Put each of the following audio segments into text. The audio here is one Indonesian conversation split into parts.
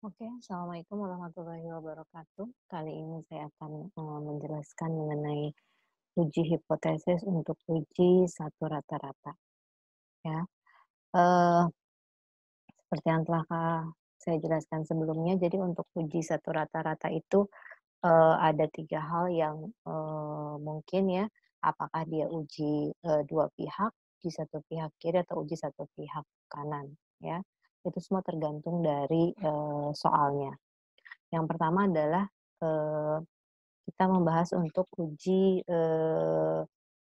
Oke, Assalamualaikum warahmatullahi wabarakatuh. Kali ini saya akan menjelaskan mengenai uji hipotesis untuk uji satu rata-rata. Ya, Eh, seperti yang telah saya jelaskan sebelumnya, jadi untuk uji satu rata-rata itu ada tiga hal yang mungkin ya, apakah dia uji dua pihak, uji satu pihak kiri atau uji satu pihak kanan. Ya, itu semua tergantung dari soalnya. Yang pertama adalah eh, kita membahas untuk uji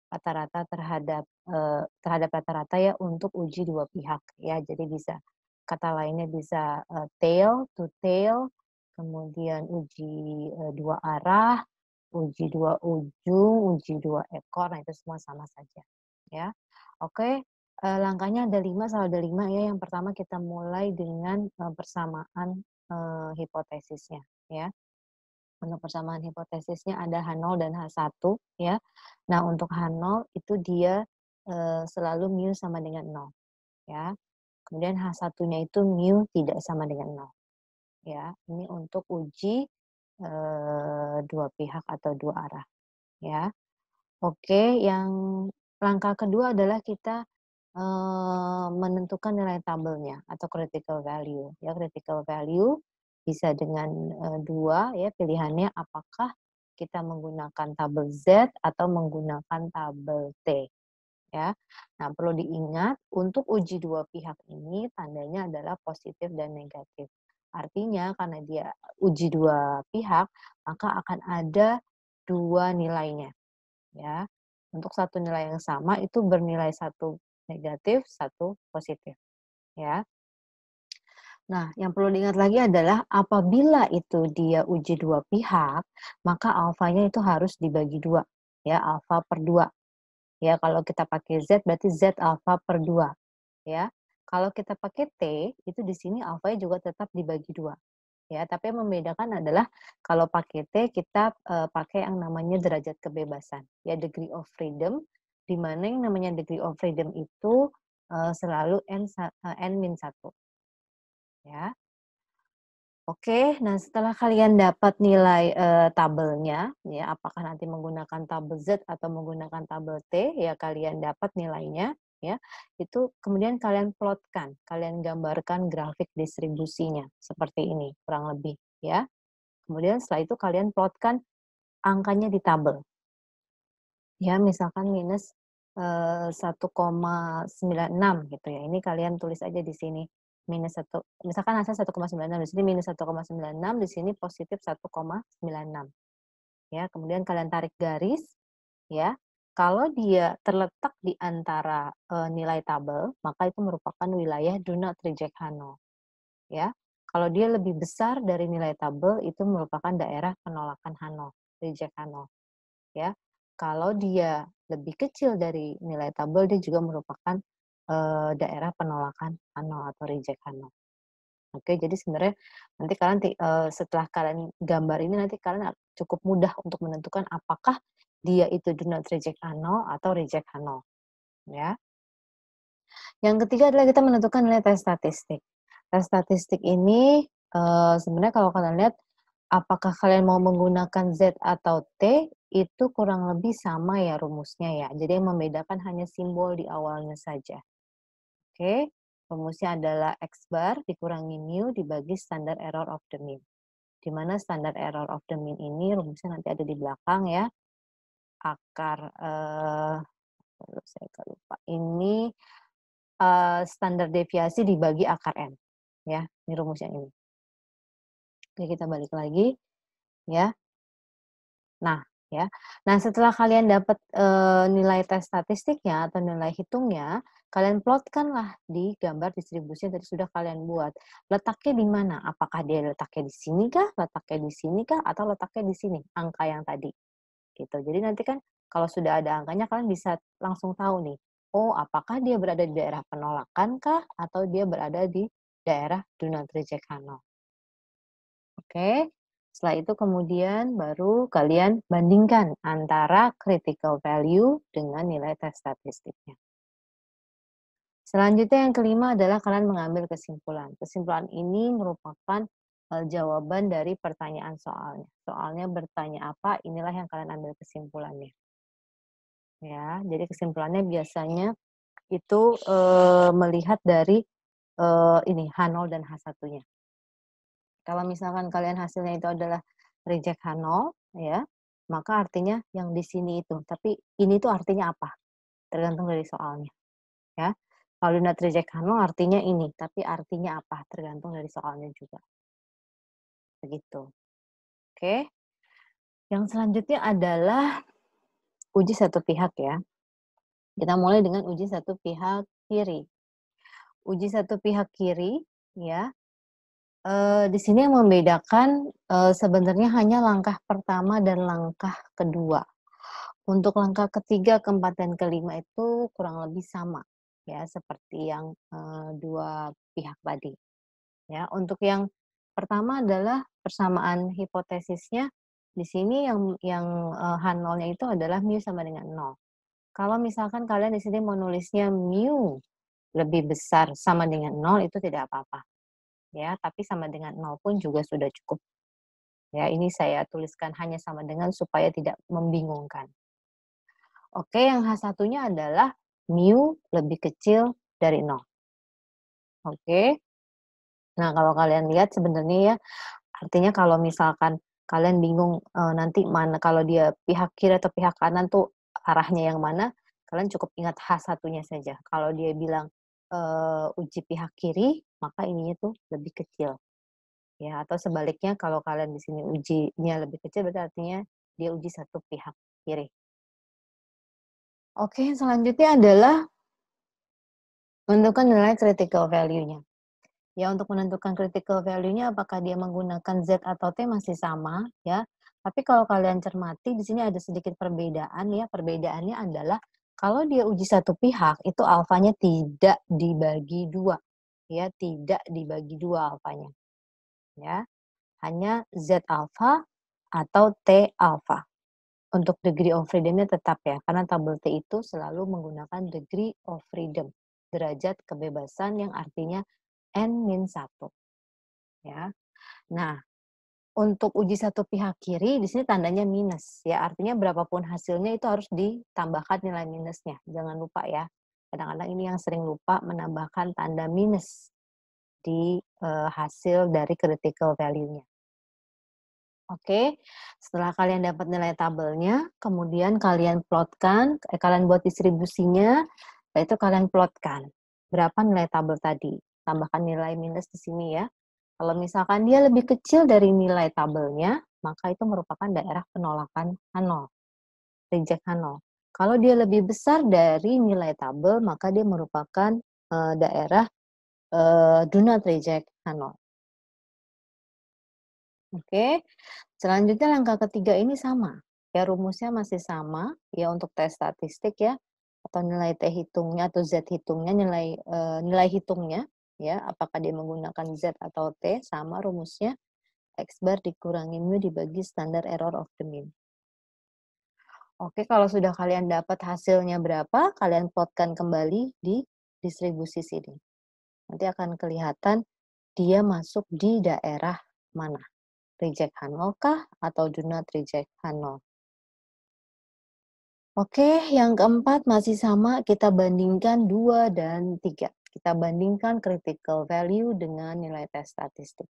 rata-rata terhadap rata-rata ya untuk uji dua pihak ya. Jadi bisa kata lainnya bisa tail to tail, kemudian uji dua arah, uji dua ujung, uji dua ekor. Nah, itu semua sama saja ya. Oke, langkahnya ada 5, selalu ada 5 ya. Yang pertama kita mulai dengan persamaan hipotesisnya ya. Untuk persamaan hipotesisnya ada H0 dan H1 ya. Nah, untuk H0 itu dia selalu mu sama dengan 0 ya. Kemudian H1-nya itu mu tidak sama dengan 0 ya. Ini untuk uji dua pihak atau dua arah ya. Oke, yang langkah kedua adalah kita menentukan nilai tabelnya atau critical value. Ya, critical value bisa dengan 2 ya pilihannya apakah kita menggunakan tabel Z atau menggunakan tabel T ya. Nah, perlu diingat untuk uji dua pihak ini tandanya adalah positif dan negatif. Artinya karena dia uji dua pihak, maka akan ada dua nilainya ya. Untuk satu nilai yang sama itu bernilai satu negatif, satu positif ya. Nah, yang perlu diingat lagi adalah apabila itu dia uji dua pihak, maka alfanya itu harus dibagi dua ya, alfa per 2. Ya, kalau kita pakai Z berarti Z alfa per 2 ya. Kalau kita pakai T, itu di sini alfanya juga tetap dibagi 2 ya, tapi yang membedakan adalah kalau pakai T kita pakai yang namanya derajat kebebasan ya, degree of freedom, di mana yang namanya degree of freedom itu selalu n-1 ya. Oke, nah setelah kalian dapat nilai tabelnya ya, apakah nanti menggunakan tabel Z atau menggunakan tabel T ya, kalian dapat nilainya ya. Itu kemudian kalian plotkan, kalian gambarkan grafik distribusinya seperti ini kurang lebih ya. Kemudian setelah itu kalian plotkan angkanya di tabel. Ya, misalkan minus 1,96 gitu ya. Ini kalian tulis aja di sini minus 1, misalkan hasil 1,96, di sini minus 1,96, di sini positif 1,96 ya. Kemudian kalian tarik garis ya. Kalau dia terletak di antara nilai tabel, maka itu merupakan wilayah do not reject H0 ya. Kalau dia lebih besar dari nilai tabel, itu merupakan daerah penolakan H0, reject H0 ya. Kalau dia lebih kecil dari nilai tabel, dia juga merupakan daerah penolakan H0 atau reject H0. Oke, jadi sebenarnya nanti kalian setelah kalian gambar ini nanti kalian cukup mudah untuk menentukan apakah dia itu do not reject H0 atau reject H0 ya. Yang ketiga adalah kita menentukan nilai tes statistik. Tes statistik ini sebenarnya kalau kalian lihat apakah kalian mau menggunakan Z atau T, itu kurang lebih sama ya rumusnya ya. Jadi yang membedakan hanya simbol di awalnya saja. Oke, rumusnya adalah X bar dikurangi mu dibagi standard error of the mean. Di mana standard error of the mean ini rumusnya nanti ada di belakang ya. Akar, saya lupa. Ini standar deviasi dibagi akar N. Ya, ini rumusnya ini. Oke, kita balik lagi ya. Nah, ya. Nah, setelah kalian dapat nilai tes statistiknya atau nilai hitungnya, kalian plotkanlah di gambar distribusi yang tadi sudah kalian buat. Letaknya di mana? Apakah dia letaknya di sini kah, letaknya di sini kah, atau letaknya di sini, angka yang tadi. Gitu. Jadi nanti kan kalau sudah ada angkanya kalian bisa langsung tahu nih, oh apakah dia berada di daerah penolakan kah, atau dia berada di daerah do not reject H0. Oke, setelah itu kemudian baru kalian bandingkan antara critical value dengan nilai tes statistiknya. Selanjutnya yang kelima adalah kalian mengambil kesimpulan. Kesimpulan ini merupakan jawaban dari pertanyaan soalnya. Soalnya bertanya apa, inilah yang kalian ambil kesimpulannya. Ya, jadi kesimpulannya biasanya itu melihat dari ini H0 dan H1-nya. Kalau misalkan kalian hasilnya itu adalah reject H0, ya, maka artinya yang di sini itu. Tapi ini tuh artinya apa? Tergantung dari soalnya, ya. Kalau do not reject H0 artinya ini, tapi artinya apa? Tergantung dari soalnya juga. Begitu. Oke. Yang selanjutnya adalah uji satu pihak ya. Kita mulai dengan uji satu pihak kiri. Uji satu pihak kiri, ya. Di sini yang membedakan sebenarnya hanya langkah pertama dan langkah kedua. Untuk langkah ketiga, keempat, dan kelima itu kurang lebih sama, ya, seperti yang dua pihak tadi. Ya, untuk yang pertama adalah persamaan hipotesisnya. Di sini yang H0-nya itu adalah mu sama dengan 0. Kalau misalkan kalian di sini mau nulisnya mu lebih besar sama dengan 0 itu tidak apa-apa. Ya, tapi sama dengan 0 pun juga sudah cukup. Ya, ini saya tuliskan hanya sama dengan supaya tidak membingungkan. Oke, yang H1-nya adalah mu lebih kecil dari 0. Oke. Nah, kalau kalian lihat sebenarnya ya, artinya kalau misalkan kalian bingung nanti mana kalau dia pihak kiri atau pihak kanan tuh arahnya yang mana, kalian cukup ingat H1-nya saja. Kalau dia bilang uji pihak kiri, maka ininya tuh lebih kecil. Ya, atau sebaliknya kalau kalian di sini ujinya lebih kecil berarti artinya dia uji satu pihak kiri. Oke, selanjutnya adalah menentukan nilai critical value-nya. Ya, untuk menentukan critical value-nya apakah dia menggunakan Z atau T masih sama, ya. Tapi kalau kalian cermati di sini ada sedikit perbedaan ya. Perbedaannya adalah kalau dia uji satu pihak itu alfanya tidak dibagi dua, ya, tidak dibagi dua alfanya, ya. Hanya Z alpha atau T alpha. Untuk degree of freedom-nya tetap ya, karena tabel T itu selalu menggunakan degree of freedom, derajat kebebasan yang artinya N-1, ya. Nah, untuk uji satu pihak kiri, di sini tandanya minus, ya, artinya berapapun hasilnya itu harus ditambahkan nilai minusnya, jangan lupa ya. Kadang-kadang ini yang sering lupa menambahkan tanda minus di hasil dari critical value-nya. Oke, setelah kalian dapat nilai tabelnya, kemudian kalian plotkan, kalian buat distribusinya, itu kalian plotkan berapa nilai tabel tadi. Tambahkan nilai minus di sini ya. Kalau misalkan dia lebih kecil dari nilai tabelnya, maka itu merupakan daerah penolakan H0, reject H0. Kalau dia lebih besar dari nilai tabel, maka dia merupakan daerah do not reject H0. Oke, selanjutnya langkah ketiga ini sama. Ya, rumusnya masih sama ya untuk tes statistik ya, atau nilai T hitungnya atau Z hitungnya, nilai hitungnya ya, apakah dia menggunakan Z atau T, sama rumusnya, X bar dikurangi mu dibagi standar error of the mean. Oke, kalau sudah kalian dapat hasilnya berapa, kalian plotkan kembali di distribusi sini. Nanti akan kelihatan dia masuk di daerah mana. Reject H0 kah atau do not reject H0? Oke, yang keempat masih sama, kita bandingkan 2 dan 3. Kita bandingkan critical value dengan nilai tes statistik.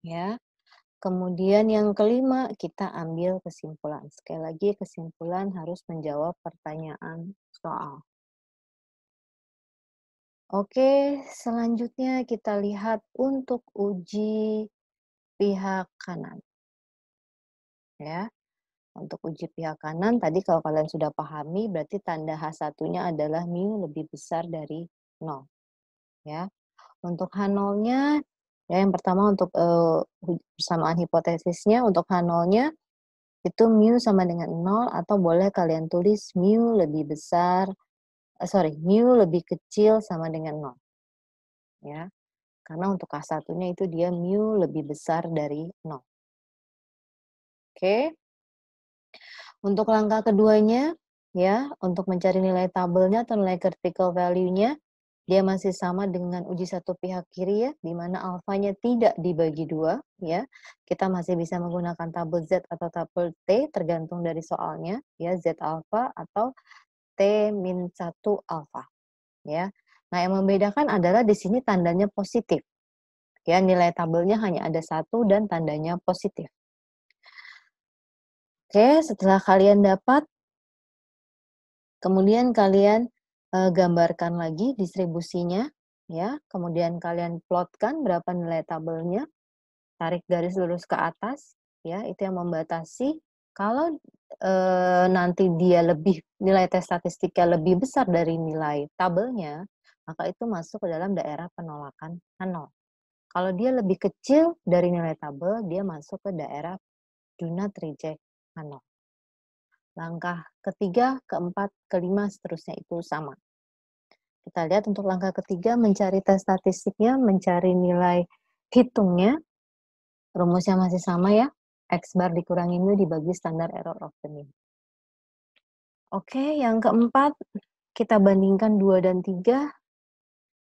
Ya. Kemudian yang kelima, kita ambil kesimpulan. Sekali lagi, kesimpulan harus menjawab pertanyaan soal. Oke, selanjutnya kita lihat untuk uji pihak kanan. Ya. Untuk uji pihak kanan, tadi kalau kalian sudah pahami, berarti tanda H1-nya adalah mu lebih besar dari 0. Ya. Untuk H0-nya, ya yang pertama untuk persamaan hipotesisnya, untuk H0-nya itu mu sama dengan 0, atau boleh kalian tulis mu lebih besar, mu lebih kecil sama dengan 0. Ya. Karena untuk H1-nya itu dia mu lebih besar dari 0. Oke. Untuk langkah keduanya, ya, untuk mencari nilai tabelnya atau nilai critical value-nya, Dia masih sama dengan uji satu pihak kiri ya, di mana alfanya tidak dibagi 2 ya. Kita masih bisa menggunakan tabel Z atau tabel T tergantung dari soalnya ya, Z alfa atau T min 1 alfa ya. Nah, yang membedakan adalah di sini tandanya positif. Ya, nilai tabelnya hanya ada 1 dan tandanya positif. Oke, setelah kalian dapat, kemudian kalian gambarkan lagi distribusinya, ya. Kemudian kalian plotkan berapa nilai tabelnya, tarik garis lurus ke atas, ya. Itu yang membatasi kalau nanti dia nilai tes statistiknya lebih besar dari nilai tabelnya, maka itu masuk ke dalam daerah penolakan 0. Kalau dia lebih kecil dari nilai tabel, dia masuk ke daerah do not reject 0. Langkah ketiga, keempat, kelima, seterusnya itu sama. Kita lihat untuk langkah ketiga, mencari tes statistiknya, mencari nilai hitungnya. Rumusnya masih sama ya, X bar dikurangi mu dibagi standar error of the mean. Oke, yang keempat, kita bandingkan 2 dan 3.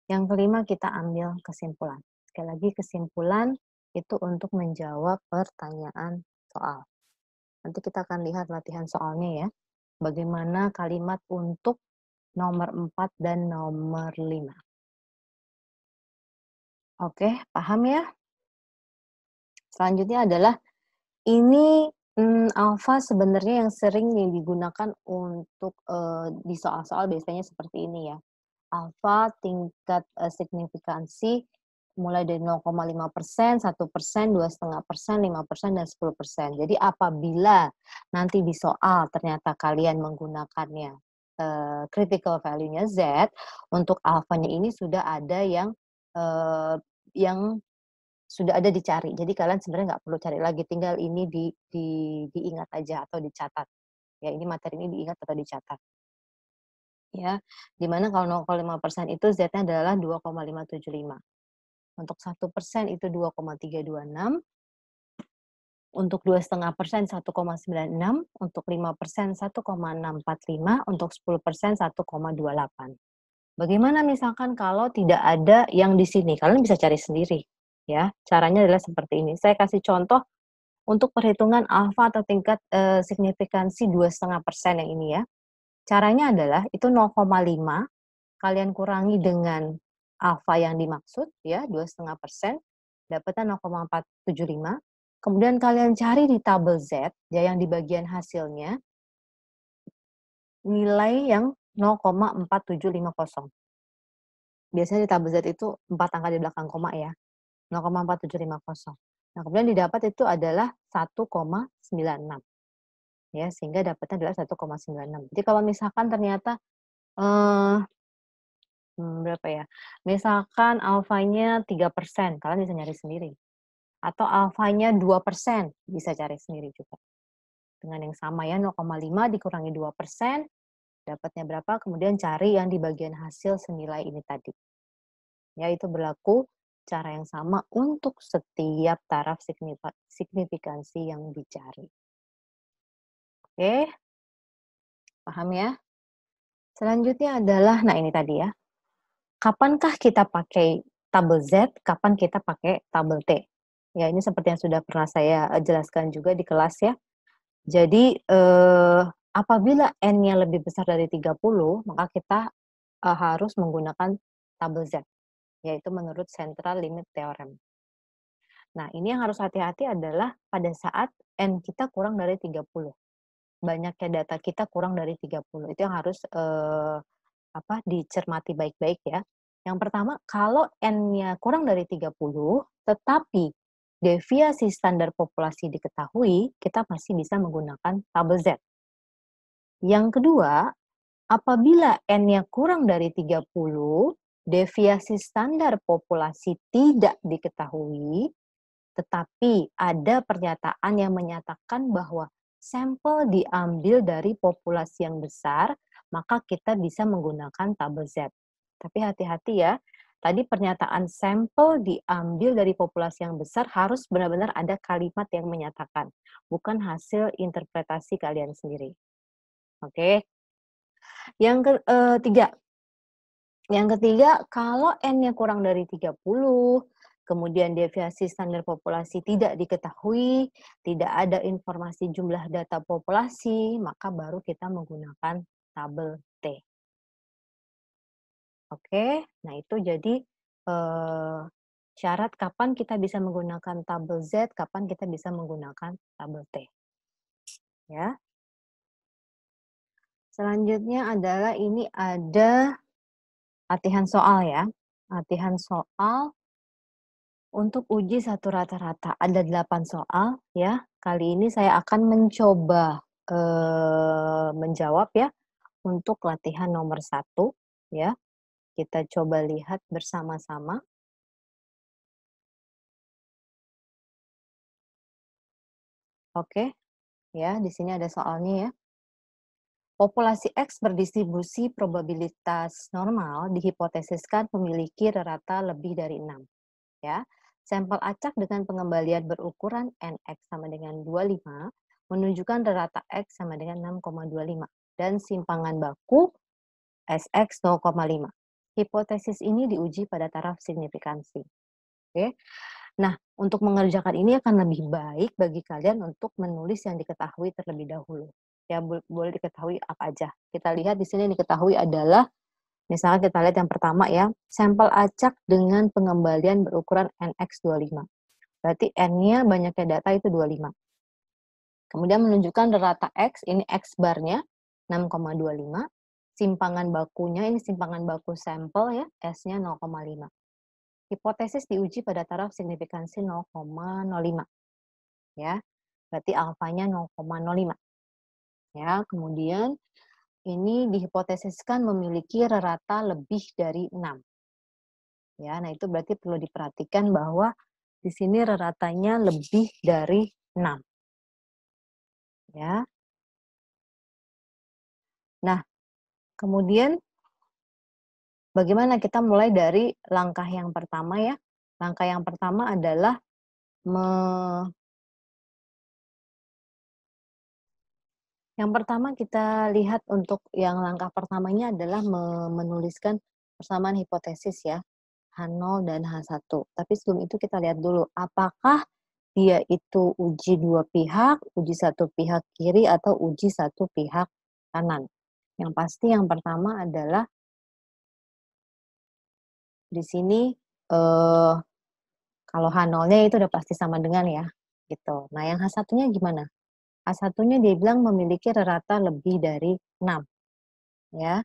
Yang kelima, kita ambil kesimpulan. Sekali lagi, kesimpulan itu untuk menjawab pertanyaan soal. Nanti kita akan lihat latihan soalnya ya. Bagaimana kalimat untuk nomor 4 dan nomor 5. Oke, paham ya? Selanjutnya adalah ini alfa sebenarnya yang sering digunakan untuk di soal-soal biasanya seperti ini ya. Alfa tingkat signifikansi mulai dari 0,5%, 1%, 2,5%, 5%, dan 10%. Jadi apabila nanti di soal ternyata kalian menggunakannya critical value-nya Z, untuk alfanya ini sudah ada yang sudah ada dicari. Jadi kalian sebenarnya nggak perlu cari lagi, tinggal ini diingat aja atau dicatat. Ya, ini materi ini diingat atau dicatat. Ya, di mana kalau 0,5% itu Z-nya adalah 2,575. Untuk 1% itu 2,326, untuk 2,5% 1,96, untuk 5% 1,645, untuk 10% 1,28. Bagaimana misalkan kalau tidak ada yang di sini? Kalian bisa cari sendiri, ya. Caranya adalah seperti ini. Saya kasih contoh untuk perhitungan alfa atau tingkat signifikansi 2,5% yang ini ya. Caranya adalah itu 0,5 kalian kurangi dengan alfa yang dimaksud ya 2,5%, dapatnya 0,475. Kemudian kalian cari di tabel Z ya yang di bagian hasilnya nilai yang 0,4750. Biasanya di tabel Z itu 4 angka di belakang koma ya, 0,4750. Nah, kemudian didapat itu adalah 1,96 ya, sehingga dapatnya adalah 1,96. Jadi kalau misalkan ternyata berapa ya, misalkan alfanya 3%, kalian bisa nyari sendiri. Atau alfanya 2%, bisa cari sendiri juga. Dengan yang sama ya, 0,5 dikurangi 2%, dapatnya berapa, kemudian cari yang di bagian hasil senilai ini tadi. Ya, itu berlaku cara yang sama untuk setiap taraf signifikansi yang dicari. Oke, paham ya? Selanjutnya adalah, nah ini tadi ya, kapankah kita pakai tabel Z, kapan kita pakai tabel T? Ya, ini seperti yang sudah pernah saya jelaskan juga di kelas ya. Jadi, apabila N-nya lebih besar dari 30, maka kita harus menggunakan tabel Z, yaitu menurut Central Limit Theorem. Nah, ini yang harus hati-hati adalah pada saat N kita kurang dari 30. Banyaknya data kita kurang dari 30. Itu yang harus dicermati baik-baik ya. Yang pertama, kalau N-nya kurang dari 30, tetapi deviasi standar populasi diketahui, kita masih bisa menggunakan tabel Z. Yang kedua, apabila N-nya kurang dari 30, deviasi standar populasi tidak diketahui, tetapi ada pernyataan yang menyatakan bahwa sampel diambil dari populasi yang besar, maka kita bisa menggunakan tabel Z. Tapi hati-hati ya, tadi pernyataan sampel diambil dari populasi yang besar harus benar-benar ada kalimat yang menyatakan, bukan hasil interpretasi kalian sendiri. Oke. Yang ketiga, Yang ketiga, kalau N-nya kurang dari 30, kemudian deviasi standar populasi tidak diketahui, tidak ada informasi jumlah data populasi, maka baru kita menggunakan tabel T. Oke, nah itu jadi syarat kapan kita bisa menggunakan tabel Z, kapan kita bisa menggunakan tabel T. Ya. Selanjutnya adalah ini ada latihan soal ya. Latihan soal untuk uji satu rata-rata. Ada 8 soal ya. Kali ini saya akan mencoba menjawab ya untuk latihan nomor 1 ya. Kita coba lihat bersama-sama. Oke, ya di sini ada soalnya ya. Populasi X berdistribusi probabilitas normal dihipotesiskan memiliki rata lebih dari 6. Ya. Sampel acak dengan pengembalian berukuran NX sama dengan 25 menunjukkan rata X sama dengan 6,25 dan simpangan baku SX 0,5. Hipotesis ini diuji pada taraf signifikansi. Oke. Nah, untuk mengerjakan ini akan lebih baik bagi kalian untuk menulis yang diketahui terlebih dahulu. Ya, boleh diketahui apa aja. Kita lihat di sini yang diketahui adalah, misalnya kita lihat yang pertama ya, sampel acak dengan pengembalian berukuran NX25. Berarti N-nya banyaknya data itu 25. Kemudian menunjukkan rata X, ini X barnya 6,25. Simpangan bakunya, ini simpangan baku sampel ya, S-nya 0,5. Hipotesis diuji pada taraf signifikansi 0,05. Ya, berarti alfanya 0,05. Ya, kemudian ini dihipotesiskan memiliki rata lebih dari 6. Ya, nah itu berarti perlu diperhatikan bahwa di sini ratanya lebih dari 6. Ya. Nah, kemudian bagaimana kita mulai dari langkah yang pertama ya? Langkah yang pertama adalah yang pertama kita lihat untuk yang langkah pertamanya adalah menuliskan persamaan hipotesis ya, H0 dan H1. Tapi sebelum itu kita lihat dulu, apakah dia itu uji dua pihak, uji satu pihak kiri, atau uji satu pihak kanan. Yang pasti yang pertama adalah di sini kalau H0-nya itu udah pasti sama dengan ya, gitu. Nah, yang H1-nya gimana? H1-nya dia bilang memiliki rata lebih dari 6, ya.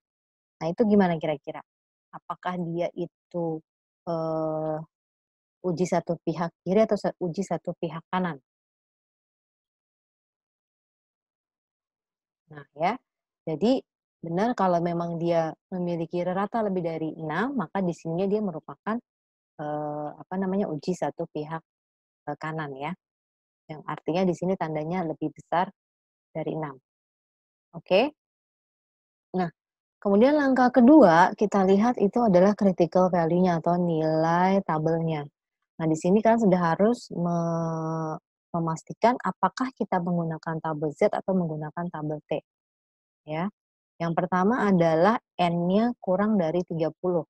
Nah, itu gimana kira-kira? Apakah dia itu eh, uji satu pihak kiri atau uji satu pihak kanan? Nah, ya. Jadi, benar kalau memang dia memiliki rata lebih dari 6, maka di sini dia merupakan apa namanya? Uji satu pihak kanan ya. Yang artinya di sini tandanya lebih besar dari 6. Oke? Nah, kemudian langkah kedua kita lihat itu adalah critical value-nya atau nilai tabelnya. Nah, di sini kan sudah harus memastikan apakah kita menggunakan tabel Z atau menggunakan tabel T, ya. Yang pertama adalah N-nya kurang dari 30.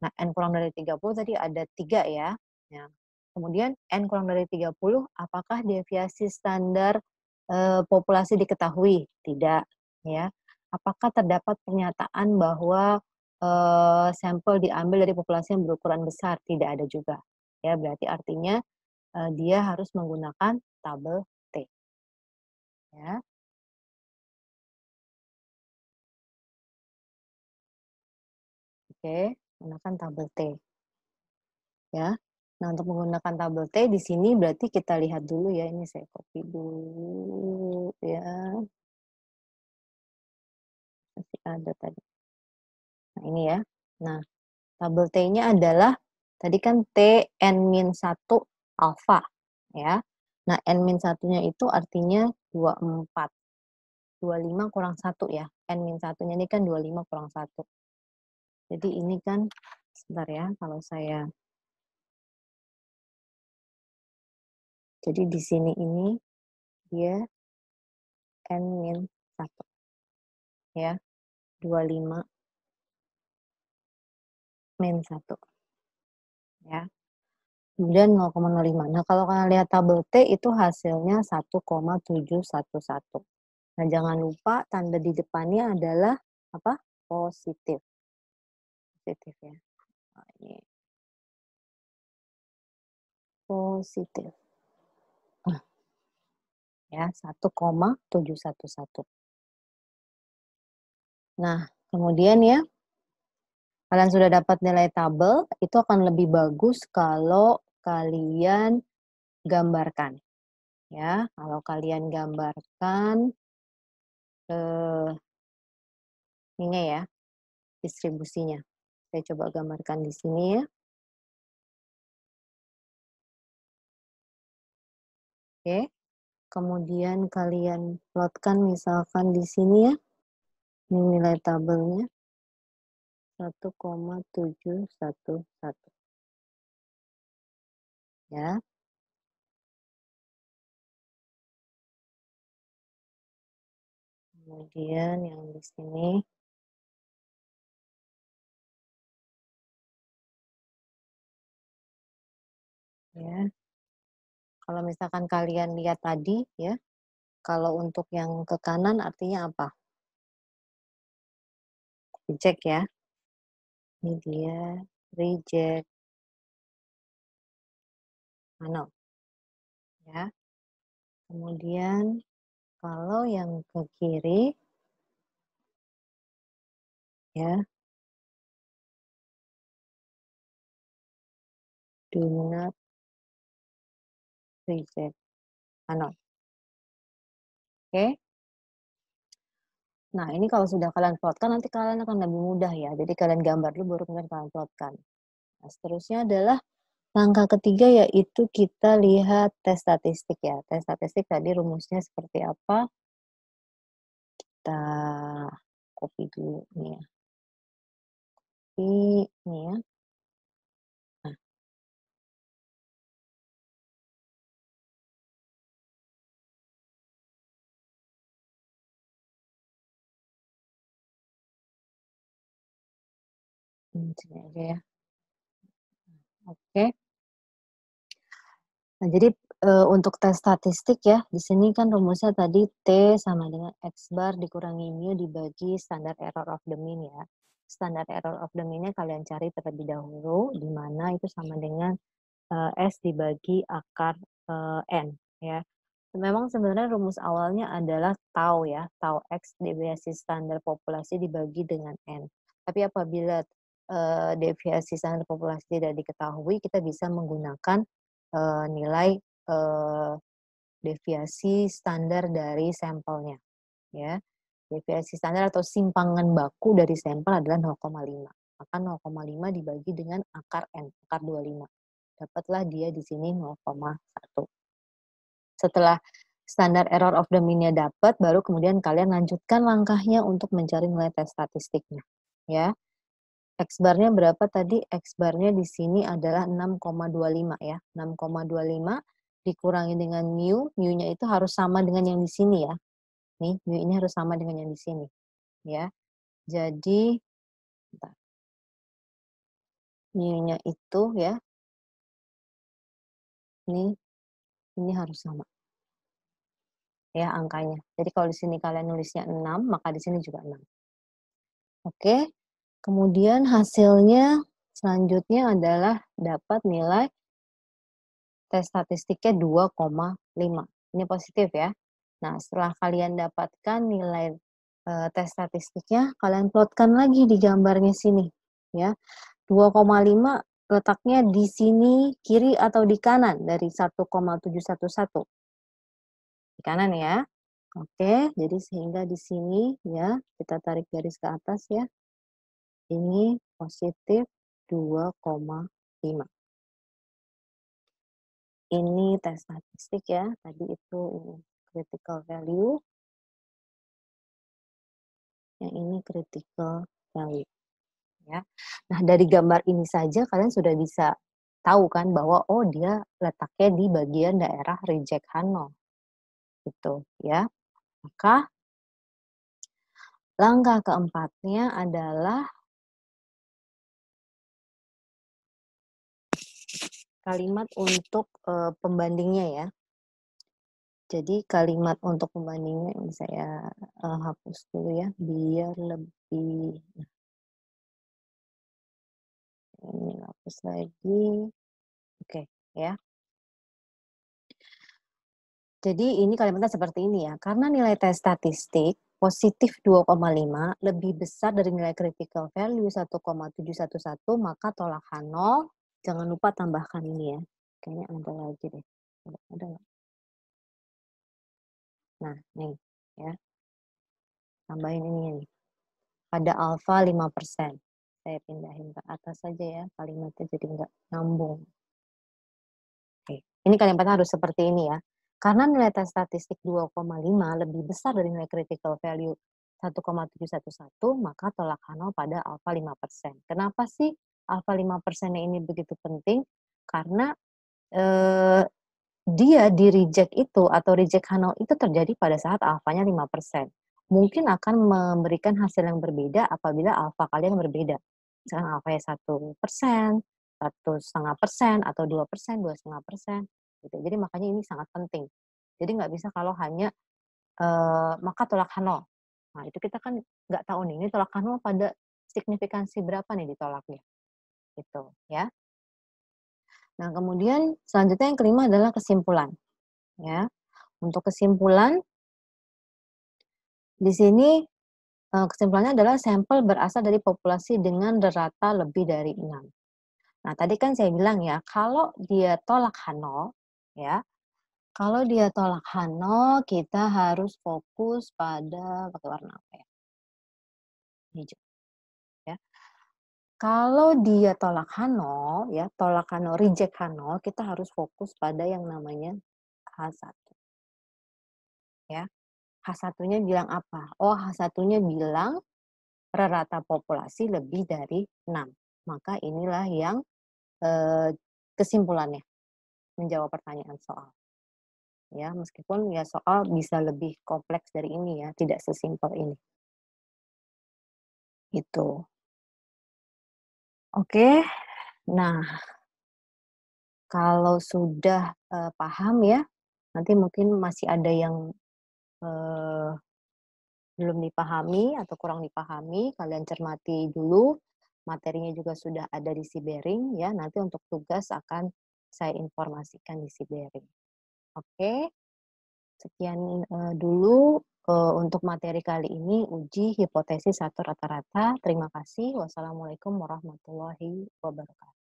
Nah, N kurang dari 30 tadi ada 3 ya. Ya. Kemudian N kurang dari 30, apakah deviasi standar populasi diketahui? Tidak, ya. Apakah terdapat pernyataan bahwa sampel diambil dari populasi yang berukuran besar? Tidak ada juga. Ya, berarti artinya dia harus menggunakan tabel T. Ya. Oke, gunakan tabel T. Ya. Nah, untuk menggunakan tabel T di sini berarti kita lihat dulu ya, ini saya copy dulu ya. Masih ada tadi. Nah, ini ya. Nah, tabel T-nya adalah tadi kan T N-1 alfa ya. Nah, N-1-nya itu artinya 24. 25 kurang 1 ya. N-1-nya ini kan 25 kurang 1. Jadi ini kan sebentar ya kalau saya. Jadi di sini ini dia N-1 ya. 25 min 1 ya. Kemudian 0,05. Nah, kalau kalian lihat tabel T itu hasilnya 1,711. Nah, jangan lupa tanda di depannya adalah apa? Positif. Positif ya. Nah, ini positif. Nah, ya, 1,711. Nah, kemudian ya, kalian sudah dapat nilai tabel, itu akan lebih bagus kalau kalian gambarkan. Ya, kalau kalian gambarkan ininya ya, distribusinya. Saya coba gambarkan di sini ya. Oke. Kemudian kalian plotkan misalkan di sini ya. Ini nilai tabelnya 1,711. Ya. Kemudian yang di sini ya. Kalau misalkan kalian lihat tadi ya, kalau untuk yang ke kanan artinya apa? Reject ya. Ini dia reject mana? Ya. Kemudian kalau yang ke kiri ya, do not reject ano. Oke. Nah, ini kalau sudah kalian plotkan, nanti kalian akan lebih mudah ya. Jadi kalian gambar dulu, baru kemudian kalian plotkan. Nah, seterusnya adalah langkah ketiga, yaitu kita lihat tes statistik ya. Tes statistik tadi rumusnya seperti apa? Kita copy dulu nih ya. Ini ya. Nah, sini aja ya. Oke. Nah, jadi untuk tes statistik ya, di sini kan rumusnya tadi T sama dengan X bar dikurangi mu dibagi standar error of the mean ya. Standar error of the mean-nya kalian cari terlebih dahulu, di mana itu sama dengan S dibagi akar N ya. Memang sebenarnya rumus awalnya adalah tau ya, tau X deviasi standar populasi dibagi dengan N. Tapi apabila deviasi standar populasi tidak diketahui, kita bisa menggunakan nilai deviasi standar dari sampelnya ya. Deviasi standar atau simpangan baku dari sampel adalah 0,5. Maka 0,5 dibagi dengan akar N, akar 25. Dapatlah dia di sini 0,1. Setelah standar error of the mean-nya dapat, baru kemudian kalian lanjutkan langkahnya untuk mencari nilai tes statistiknya. Ya. X bar-nya berapa tadi? X bar-nya di sini adalah 6,25 ya. 6,25 dikurangi dengan mu, mu-nya itu harus sama dengan yang di sini ya. Nih, mu ini harus sama dengan yang di sini. Ya. Jadi, mu-nya itu ya, ini harus sama. Ya, angkanya. Jadi kalau di sini kalian nulisnya 6, maka di sini juga 6. Oke. Kemudian hasilnya selanjutnya adalah dapat nilai tes statistiknya 2,5. Ini positif ya. Nah, setelah kalian dapatkan nilai tes statistiknya, kalian plotkan lagi di gambarnya sini. Ya, 2,5 letaknya di sini kiri atau di kanan dari 1,711? Di kanan ya. Oke, jadi sehingga di sini ya, kita tarik garis ke atas ya. Ini positif 2,5. Ini tes statistik ya, tadi itu critical value, yang ini critical value ya. Nah, dari gambar ini saja kalian sudah bisa tahu kan bahwa oh dia letaknya di bagian daerah reject Hanoi gitu ya. Maka langkah keempatnya adalah kalimat untuk, pembandingnya ya. Jadi kalimat untuk pembandingnya ini saya, hapus dulu ya, biar lebih ini hapus lagi, oke, ya. Jadi ini kalimatnya seperti ini ya, karena nilai tes statistik positif 2,5 lebih besar dari nilai critical value 1,711, maka tolak H0, jangan lupa tambahkan ini ya, kayaknya ada lagi deh, ada nggak? Nah, nih, ya, tambahin ini nih, pada alfa 5%. Saya pindahin ke atas saja ya, kalimatnya jadi nggak nyambung. Oke, ini kalimatnya harus seperti ini ya. Karena nilai tes statistik 2,5 lebih besar dari nilai critical value 1,711, maka tolak H0 pada alfa 5%. Kenapa sih alfa 5% ini begitu penting? Karena eh, dia di reject itu atau reject H0 itu terjadi pada saat alfanya 5%. Mungkin akan memberikan hasil yang berbeda apabila alfa kalian berbeda. Misalkan alfanya 1%, 1,5%, atau 2%, 2,5%. Gitu. Jadi makanya ini sangat penting. Jadi nggak bisa kalau hanya maka tolak H0. Nah itu kita kan nggak tahu nih, ini tolak H0 pada signifikansi berapa nih ditolaknya. Gitu ya. Nah kemudian selanjutnya yang kelima adalah kesimpulan. Ya, untuk kesimpulan di sini kesimpulannya adalah sampel berasal dari populasi dengan rata lebih dari 6. Nah, tadi kan saya bilang ya, kalau dia tolak H0, ya, kalau dia tolak H0, kita harus fokus pada pakai warna apa ya? Hijau, ya. Kalau dia tolak H0, ya, tolak H0, reject H0, kita harus fokus pada yang namanya H1, ya. H1-nya bilang apa? Oh, H1-nya bilang rata populasi lebih dari 6. Maka inilah yang kesimpulannya, menjawab pertanyaan soal. Ya, meskipun ya soal bisa lebih kompleks dari ini ya, tidak sesimpel ini. Itu. Oke. Nah, kalau sudah paham ya, nanti mungkin masih ada yang eh, belum dipahami atau kurang dipahami, kalian cermati dulu. Materinya juga sudah ada di Sibering ya. Nanti untuk tugas akan saya informasikan di Sibering. Oke, sekian dulu untuk materi kali ini, uji hipotesis satu rata-rata. Terima kasih. Wassalamualaikum warahmatullahi wabarakatuh.